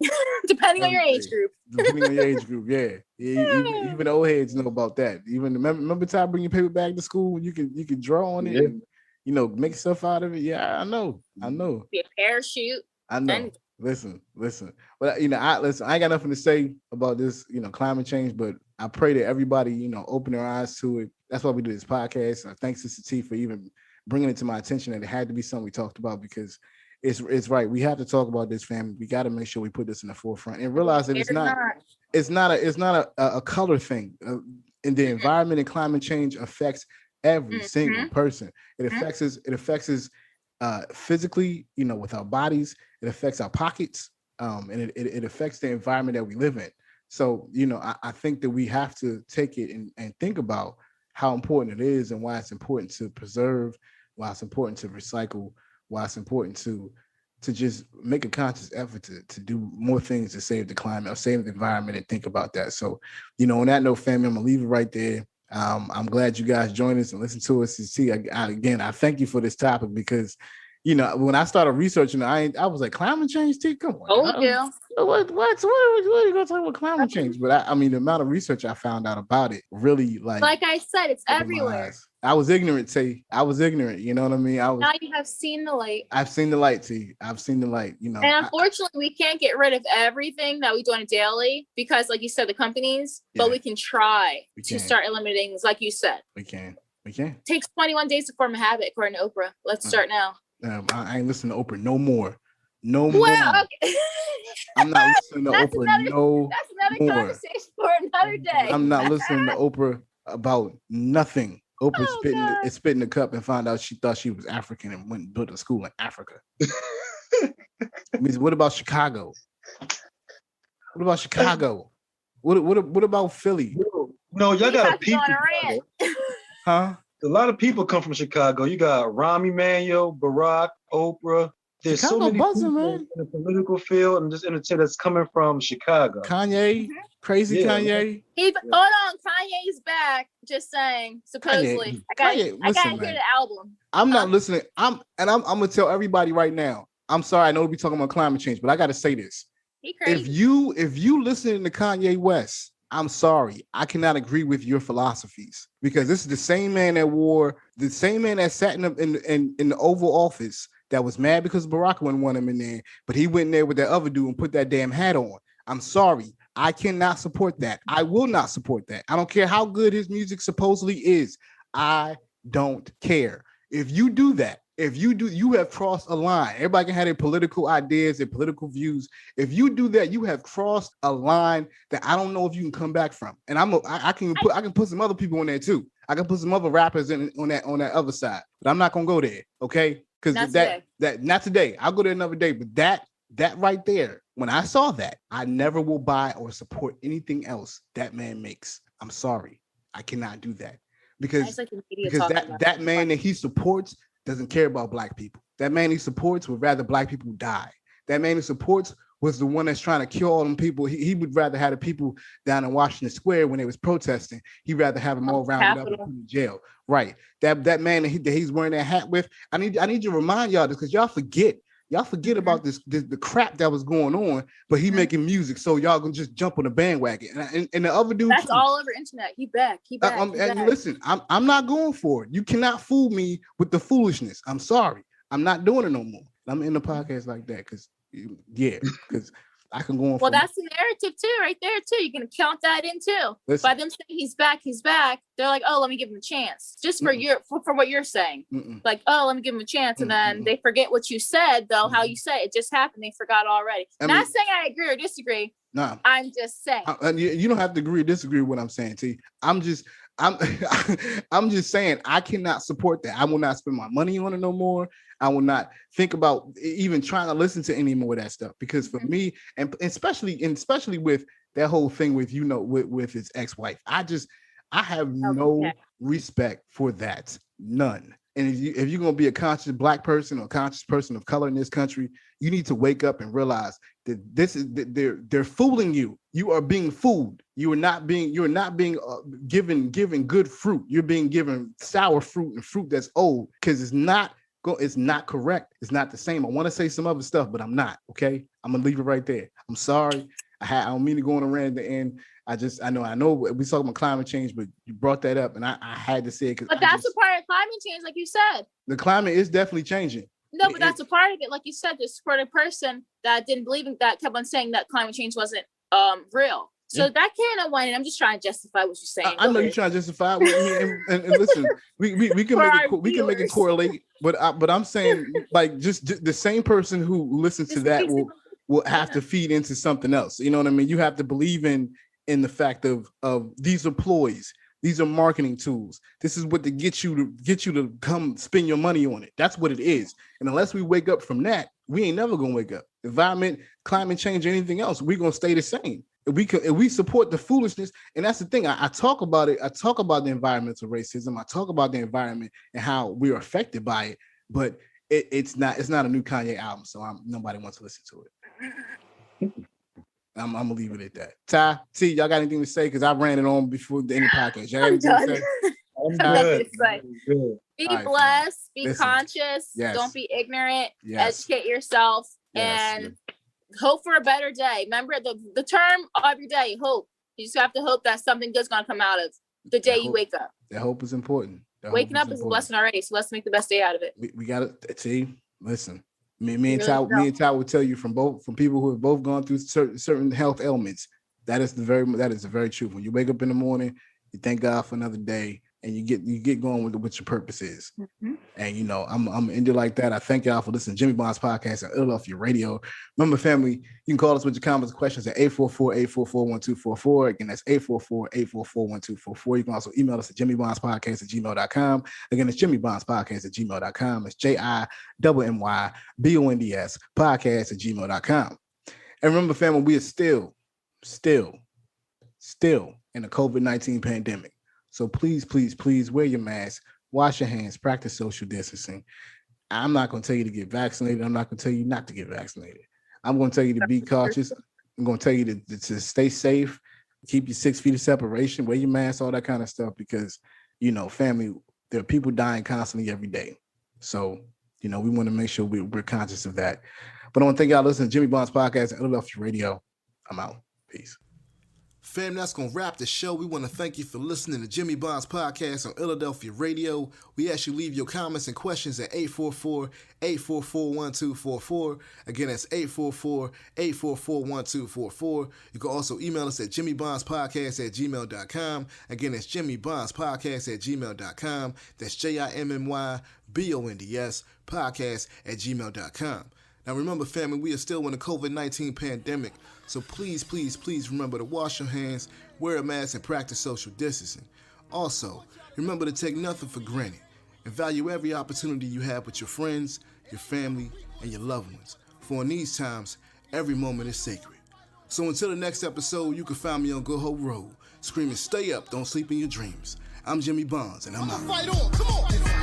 Depending on your age group. Depending on your age group, yeah. Even old heads know about that. Even remember time bring your paper bag to school, you can draw on it and make stuff out of it. Yeah, I know. Be a parachute. I know. Listen. But I ain't got nothing to say about this, climate change, but I pray that everybody, open their eyes to it. That's why we do this podcast. Thanks to Sister T for even bringing it to my attention that it had to be something we talked about, because it's right. We have to talk about this, family. We got to make sure we put this in the forefront and realize that it's not a color thing. In the environment and climate change affects every single person. It affects us physically, with our bodies. It affects our pockets, and it affects the environment that we live in. So, I think that we have to take it and think about how important it is and why it's important to preserve, why it's important to recycle, why it's important to just make a conscious effort to do more things to save the climate or save the environment and think about that. So, on that note, family, I'm gonna leave it right there. I'm glad you guys joined us and listened to us. See, again, I thank you for this topic because, when I started researching, I was like, climate change, T? Come on. Oh, yeah. What are you going to talk about climate change? But the amount of research I found out about it really like I said, it's everywhere. I was ignorant, T. I was ignorant. You know what I mean? Now you have seen the light. I've seen the light, T. I've seen the light. And unfortunately, we can't get rid of everything that we do on a daily because, like you said, the companies. Yeah. But we can try to start eliminating things, like you said. We can. It takes 21 days to form a habit, according to Oprah. Let's start now. I ain't listening to Oprah no more. Okay. I'm not listening to Oprah That's another conversation for another day. I'm not listening to Oprah about nothing. Oprah spit in the cup and found out she thought she was African and went and built a school in Africa. What about Chicago? What about Philly? No, y'all got a people. Huh? A lot of people come from Chicago. You got Rahm Emanuel, Barack, Oprah. There's Chicago so many buzzing, people man. in the political field and just entertainment that's coming from Chicago. Kanye, crazy Kanye. Hold on, Kanye's back. Just saying, supposedly. Kanye, I gotta hear the album. I'm not listening. I'm gonna tell everybody right now. I'm sorry, I know we'll be talking about climate change, but I gotta say this. He crazy. If you listen to Kanye West, I'm sorry, I cannot agree with your philosophies because this is the same man that sat in the Oval Office that was mad because Barack wouldn't want him in there, but he went in there with that other dude and put that damn hat on. I'm sorry, I cannot support that. I will not support that. I don't care how good his music supposedly is. I don't care. If you do that, you have crossed a line. Everybody can have their political ideas, their political views. If you do that, you have crossed a line that I don't know if you can come back from. And I can put some other people on there too. I can put some other rappers on that other side, but I'm not gonna go there, okay? Because that not today. I'll go there another day. But that right there, when I saw that, I never will buy or support anything else that man makes. I'm sorry, I cannot do that because that man that he supports doesn't care about black people. That man he supports would rather black people die. That man he supports was the one that's trying to kill all them people. He would rather have the people down in Washington Square when they was protesting. He'd rather have them all rounded up and put in jail. Right. That man that he's wearing that hat with. I need to remind y'all this because y'all forget. Y'all forget about the crap that was going on, but he making music, so y'all can just jump on the bandwagon. And the other dude, that's all over internet. He back. And listen, I'm not going for it. You cannot fool me with the foolishness. I'm sorry. I'm not doing it no more. I'm in the podcast like that because I can go on. Well, that's the narrative too, right there too. You can count that in too. Listen. By them saying he's back. They're like, oh, let me give him a chance, just for what you're saying. Like, oh, let me give him a chance, and then they forget what you said, though. How you said it just happened. They forgot already. Not saying I agree or disagree. No, I'm just saying. You don't have to agree or disagree with what I'm saying, T. I'm just saying I cannot support that. I will not spend my money on it no more. I will not think about even trying to listen to any more of that stuff because for me, and especially with that whole thing with with his ex-wife, I have no respect for that, none. And if you're gonna be a conscious black person or conscious person of color in this country, you need to wake up and realize that they're fooling you. You are being fooled. You're not being given good fruit. You're being given sour fruit and fruit that's old because it's not correct. It's not the same. I want to say some other stuff, but I'm not. Okay. I'm gonna leave it right there. I'm sorry. I don't mean to go on a rant at the end. I know we talking about climate change, but you brought that up and I had to say it. But that's a part of climate change, like you said. The climate is definitely changing. No, but that's a part of it. Like you said, this for the person that didn't believe in that kept on saying that climate change wasn't real. So that can of whining. I'm just trying to justify what you're saying. I know you're trying to justify it. And listen, we can make it correlate, but I'm saying like just the same person who listens to that will have to feed into something else. You know what I mean? You have to believe in the fact of these employees. These are marketing tools. This is what to get you to come spend your money on it. That's what it is. And unless we wake up from that, we ain't never gonna wake up. Environment, climate change, or anything else, we're gonna stay the same. If we support the foolishness, and that's the thing. I talk about it. I talk about the environmental racism. I talk about the environment and how we are affected by it. But it's not a new Kanye album, so nobody wants to listen to it. I'm gonna leave it at that. Ty, T, y'all got anything to say? Because I ran it on before the end of the podcast. Y'all got anything to say? I'm good. Be All blessed, be conscious, don't be ignorant, educate yourself, and hope for a better day. Remember the term of your day, hope. You just have to hope that something good's gonna come out of the day you wake up. That hope is important. Waking up is a blessing already, so let's make the best day out of it. We gotta see. Listen, me and Ty will tell you from people who have both gone through certain health ailments. That is the very truth. When you wake up in the morning, you thank God for another day, and you get going with what your purpose is. Mm-hmm. And I'm gonna end it like that. I thank y'all for listening to Jimmy Bond's podcast on Illadelphia Radio. Remember, family, you can call us with your comments and questions at 844-844-1244. Again, that's 844-844-1244. You can also email us at jimmybondspodcast@gmail.com. Again, it's jimmybondspodcast@gmail.com. It's JIMMYBONDS podcast@gmail.com. And remember, family, we are still in the COVID-19 pandemic. So please wear your mask, wash your hands, practice social distancing. I'm not going to tell you to get vaccinated. I'm not going to tell you not to get vaccinated. I'm going to tell you to be cautious. I'm going to tell you to stay safe, keep your 6 feet of separation, wear your mask, all that kind of stuff, because, family, there are people dying constantly every day. So, we want to make sure we're conscious of that. But I want to thank y'all listening to Jimmy Bond's podcast at Illadelphia Radio. I'm out. Peace. Fam, that's going to wrap the show. We want to thank you for listening to Jimmy Bond's podcast on Illadelphia Radio. We ask you leave your comments and questions at 844-844-1244. Again, that's 844-844-1244. You can also email us at jimmybondspodcast@gmail.com. Again, that's jimmybondspodcast@gmail.com. That's JIMMYBONDS podcast@gmail.com. Now remember, family, we are still in the COVID-19 pandemic, so please remember to wash your hands, wear a mask, and practice social distancing. Also, remember to take nothing for granted and value every opportunity you have with your friends, your family, and your loved ones. For in these times, every moment is sacred. So until the next episode, you can find me on Good Hope Road, screaming, stay up, don't sleep in your dreams. I'm Jimmy Bonds, and I'm out. Fight on, come on!